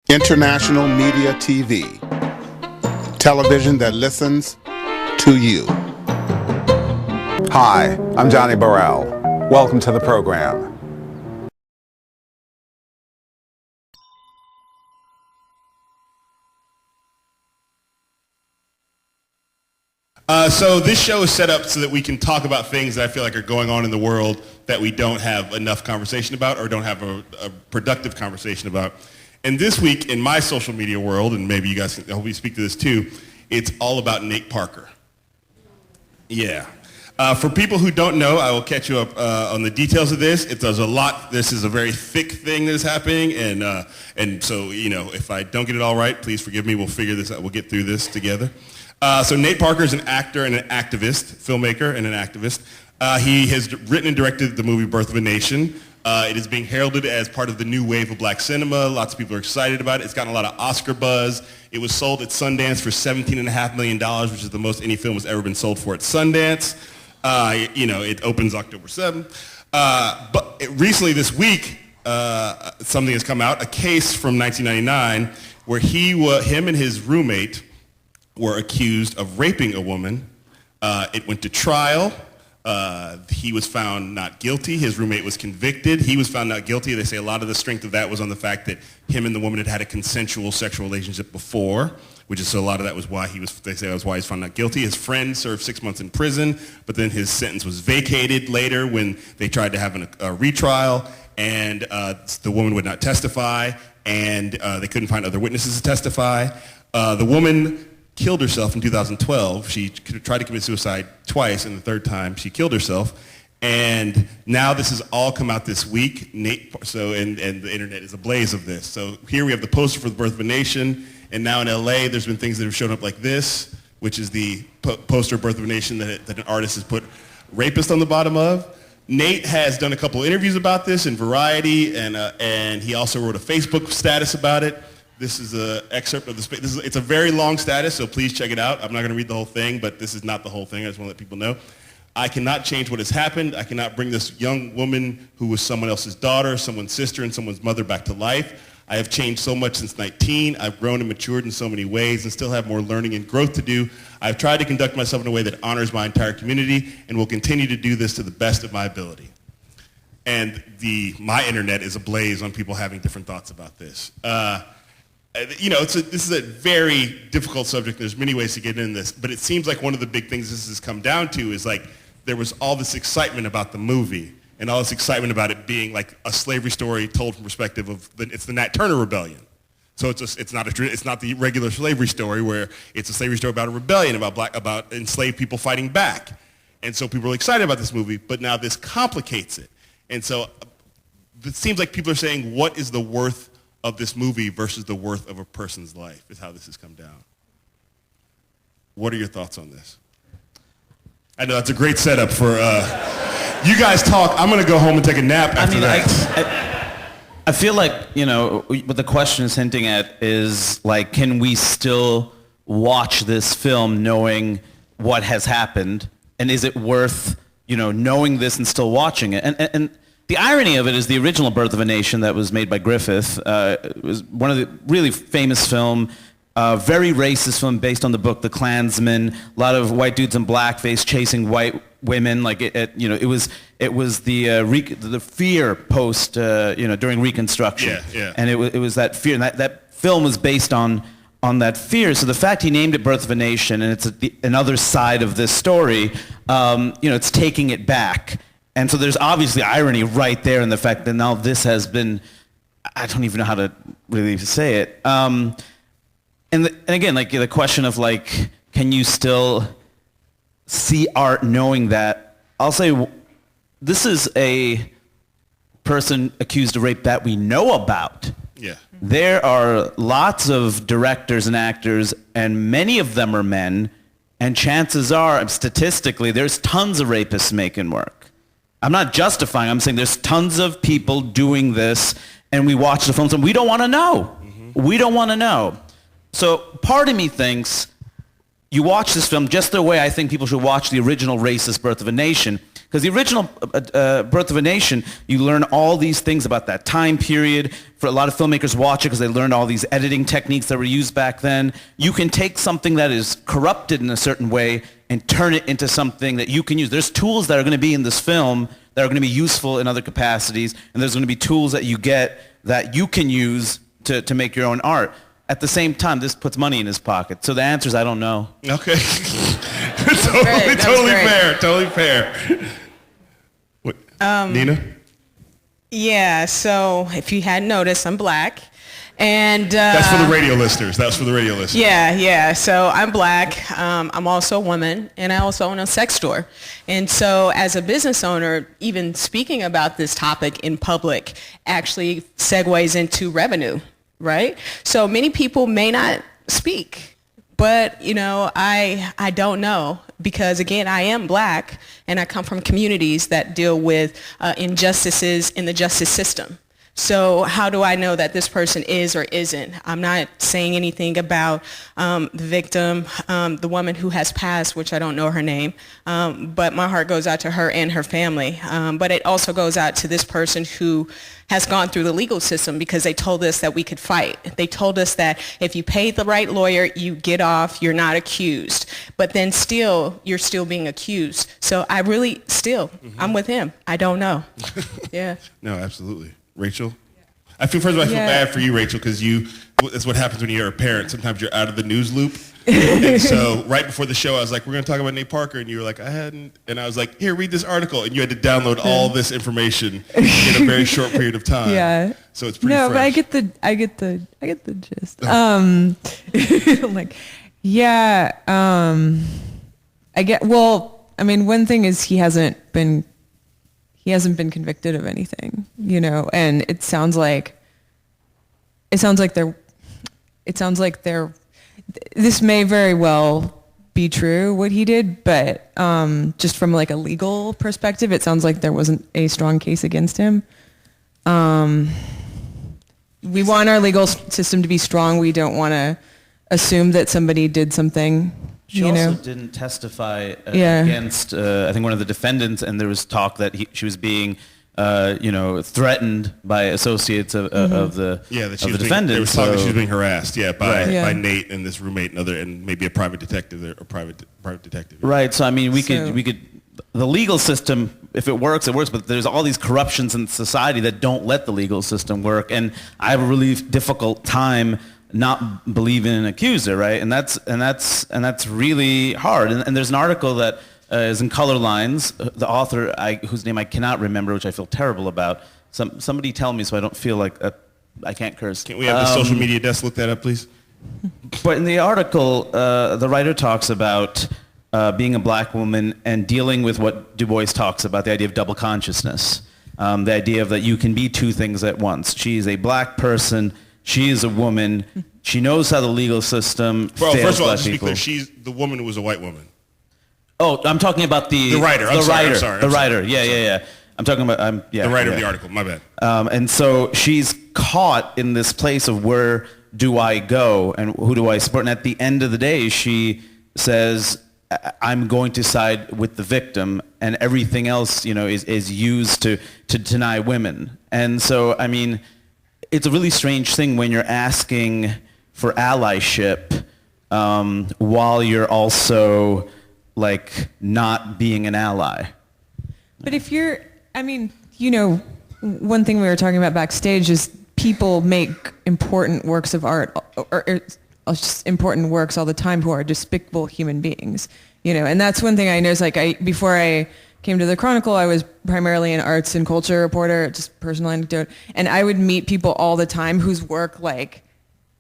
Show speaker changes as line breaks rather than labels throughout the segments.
International Media TV. Television that listens to you.
Hi, I'm Johnnie Burrell. Welcome to the program.
So this show is set up so that we can talk about things that I feel like are going on in the world that we don't have enough conversation about or don't have a productive conversation about. And this week in my social media world, and maybe you guys can hopefully speak to this too, it's all about Nate Parker. Yeah. For people who don't know, I will catch you up on the details of this. There's a lot. This is a very thick thing that is happening, and so, you know, if I don't get it all right, please forgive me. We'll figure this out. We'll get through this together. So Nate Parker is an actor and an activist, filmmaker and an activist. He has written and directed the movie Birth of a Nation. It is being heralded as part of the new wave of black cinema. Lots of people are excited about it. It's gotten a lot of Oscar buzz. It was sold at Sundance for $17.5 million, which is the most any film has ever been sold for at Sundance. You know, it opens October 7th. Recently this week, something has come out, a case from 1999 where him and his roommate were accused of raping a woman. It went to trial. He was found not guilty. His roommate was convicted. He was found not guilty. They say a lot of the strength of that was on the fact that him and the woman had had a consensual sexual relationship before, which is so a lot of that was why they say that was why he's found not guilty. His friend served 6 months in prison, but then his sentence was vacated later when they tried to have a retrial, and the woman would not testify, and they couldn't find other witnesses to testify. The woman killed herself in 2012. She tried to commit suicide twice, and the third time she killed herself. And now this has all come out this week. And the internet is ablaze of this. So here we have the poster for the Birth of a Nation, and now in LA there's been things that have shown up like this, which is the poster Birth of a Nation that an artist has put rapist on the bottom of. Nate has done a couple interviews about this in Variety, and he also wrote a Facebook status about it. This is an excerpt of the space. It's a very long status, so please check it out. I'm not going to read the whole thing, but this is not the whole thing. I just want to let people know. I cannot change what has happened. I cannot bring this young woman who was someone else's daughter, someone's sister, and someone's mother back to life. I have changed so much since 19. I've grown and matured in so many ways and still have more learning and growth to do. I've tried to conduct myself in a way that honors my entire community and will continue to do this to the best of my ability. And my internet is ablaze on people having different thoughts about this. You know, this is a very difficult subject. There's many ways to get into this, but it seems like one of the big things this has come down to is like there was all this excitement about the movie and all this excitement about it being like a slavery story told from perspective of it's the Nat Turner Rebellion. So it's not the regular slavery story where it's a slavery story about a rebellion about enslaved people fighting back. And so people are excited about this movie, but now this complicates it. And so it seems like people are saying, what is the worth of this movie versus the worth of a person's life is how this has come down. What are your thoughts on this? I know that's a great setup for you guys talk. I'm going to go home and take a nap after that.
I feel like, you know, what the question is hinting at is like, can we still watch this film knowing what has happened? And is it worth, you know, knowing this and still watching it? And the irony of it is the original Birth of a Nation that was made by Griffith was one of the really famous film, very racist film based on the book The Klansman. A lot of white dudes in blackface chasing white women. Like it was the fear post during Reconstruction.
Yeah.
And it was that fear, and that film was based on that fear. So the fact he named it Birth of a Nation, and it's another side of this story, it's taking it back. And so there's obviously irony right there in the fact that now this has been, I don't even know how to really say it. And again, like the question of like, can you still see art knowing that? I'll say this is a person accused of rape that we know about.
Yeah.
There are lots of directors and actors, and many of them are men, and chances are, statistically, there's tons of rapists making work. I'm not justifying, I'm saying there's tons of people doing this, and we watch the films and we don't want to know. Mm-hmm. We don't want to know. So part of me thinks you watch this film just the way I think people should watch the original racist Birth of a Nation, Because the original Birth of a Nation, you learn all these things about that time period. For a lot of filmmakers watch it because they learned all these editing techniques that were used back then. You can take something that is corrupted in a certain way and turn it into something that you can use. There's tools that are going to be in this film that are going to be useful in other capacities, and there's going to be tools that you get that you can use to make your own art. At the same time, this puts money in his pocket. So the answer is I don't know.
Okay. Totally fair. What, Nina?
Yeah, so if you hadn't noticed, I'm black. And
that's for the radio listeners.
Yeah. So I'm black. I'm also a woman, and I also own a sex store. And so as a business owner, even speaking about this topic in public actually segues into revenue, right? So many people may not speak, but I don't know, because again, I am black, and I come from communities that deal with injustices in the justice system. So how do I know that this person is or isn't? I'm not saying anything about the victim, the woman who has passed, which I don't know her name, but my heart goes out to her and her family. But it also goes out to this person who has gone through the legal system, because they told us that we could fight. They told us that if you paid the right lawyer, you get off, you're not accused. But then still, you're still being accused. So I really I'm with him. I don't know. Yeah.
No, absolutely. Rachel? I feel bad for you, Rachel, because that's what happens when you're a parent. Sometimes you're out of the news loop. And so right before the show, I was like, we're going to talk about Nate Parker. And you were like, I hadn't. And I was like, here, read this article. And you had to download all this information in a very short period of time.
Yeah.
So it's pretty fresh.
But I get the gist. I get, one thing is he hasn't been convicted of anything, and it sounds like this may very well be true what he did, but just from like a legal perspective, it sounds like there wasn't a strong case against him. We want our legal system to be strong. We don't want to assume that somebody did something.
She also didn't testify against, I think, one of the defendants, and there was talk that she was being, threatened by associates of the defendant.
There was talk that she was being harassed, by Nate and this roommate and maybe a private detective or private detective.
Right. So we could. The legal system, if it works, it works. But there's all these corruptions in society that don't let the legal system work, and I have a really difficult time not believing in an accuser, right? And that's really hard. And there's an article that is in Color Lines. The author, whose name I cannot remember, which I feel terrible about. Somebody tell me so I don't feel like I can't curse.
Can we have the social media desk look that up, please?
But in the article, the writer talks about being a black woman and dealing with what Du Bois talks about, the idea of double consciousness, the idea of that you can be two things at once. She is a black person. She is a woman. She knows how the legal system fails
first of all,
black
just to be
people.
clear, the woman who was a white woman.
Oh, I'm talking about the
writer. I'm sorry.
The writer. Yeah. I'm talking about
the writer of the article. My bad.
And so she's caught in this place of where do I go and who do I support? And at the end of the day, she says, I'm going to side with the victim, and everything else, is used to deny women. And so, it's a really strange thing when you're asking for allyship while you're also not being an ally.
But if you're, one thing we were talking about backstage is people make important works of art or just important works all the time who are despicable human beings, and that's one thing I noticed. Before I came to the Chronicle, I was primarily an arts and culture reporter, just personal anecdote, and I would meet people all the time whose work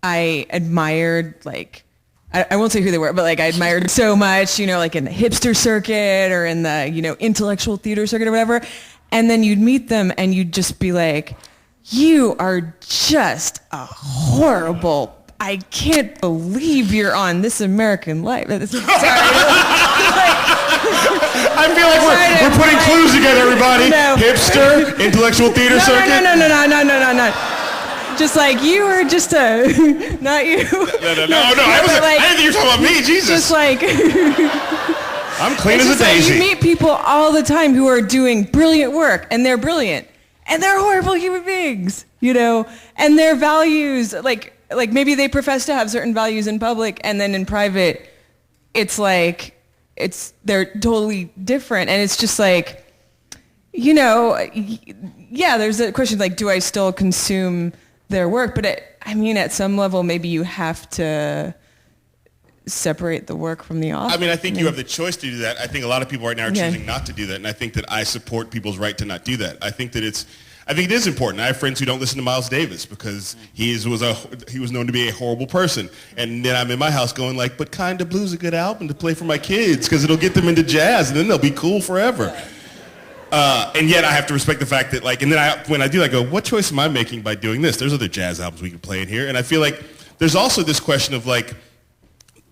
I admired, I won't say who they were, but I admired so much, in the hipster circuit or in the, intellectual theater circuit or whatever. And then you'd meet them and you'd just be like, you are just a horrible, I can't believe you're on This American Life.
I feel like we're putting clues together, everybody. No. Hipster, intellectual theater circuit.
No. Just you were just a, not you.
No. I didn't think you were talking about me, Jesus.
Just
I'm clean
It's
as a
just like
daisy.
you meet people all the time who are doing brilliant work, and they're brilliant, and they're horrible human beings, you know, and their values, like maybe they profess to have certain values in public, and then in private, it's like, they're totally different, and it's just like, you know, yeah, there's a question like, do I still consume their work? But I mean, at some level, maybe you have to separate the work from the art.
I mean, I think you have the choice to do that. I think a lot of people right now are
Yeah.
choosing not to do that, and I think that I support people's right to not do that. I think it is important. I have friends who don't listen to Miles Davis because he was known to be a horrible person. And then I'm in my house going like, but Kinda Blue's a good album to play for my kids because it'll get them into jazz and then they'll be cool forever. And yet I have to respect the fact that like, and then when I do, I go, what choice am I making by doing this? There's other jazz albums we can play in here. And I feel like there's also this question of like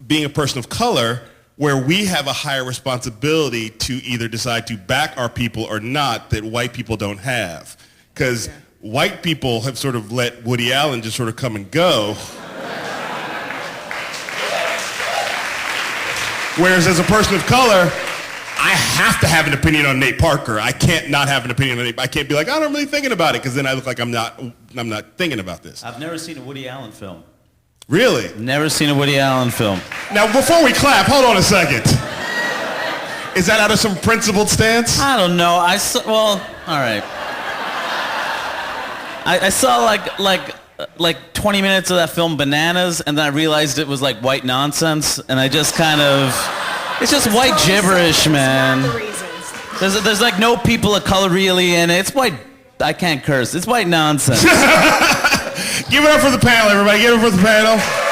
being a person of color where we have a higher responsibility to either decide to back our people or not that white people don't have. Because white people have sort of let Woody Allen just sort of come and go. Whereas as a person of color, I have to have an opinion on Nate Parker. I can't not have an opinion on Nate. I can't be like, I'm not really thinking about it, because then I look like I'm not thinking about this.
I've never seen a Woody Allen film.
Really?
Never seen a Woody Allen film.
Now, before we clap, hold on a second. Is that out of some principled stance?
I don't know. All right. I saw like 20 minutes of that film Bananas, and then I realized it was like white nonsense, and I just kind of, it's just white gibberish, man. There's like no people of color really in it. It's white, I can't curse. It's white nonsense.
Give it up for the panel, everybody. Give it up for the panel.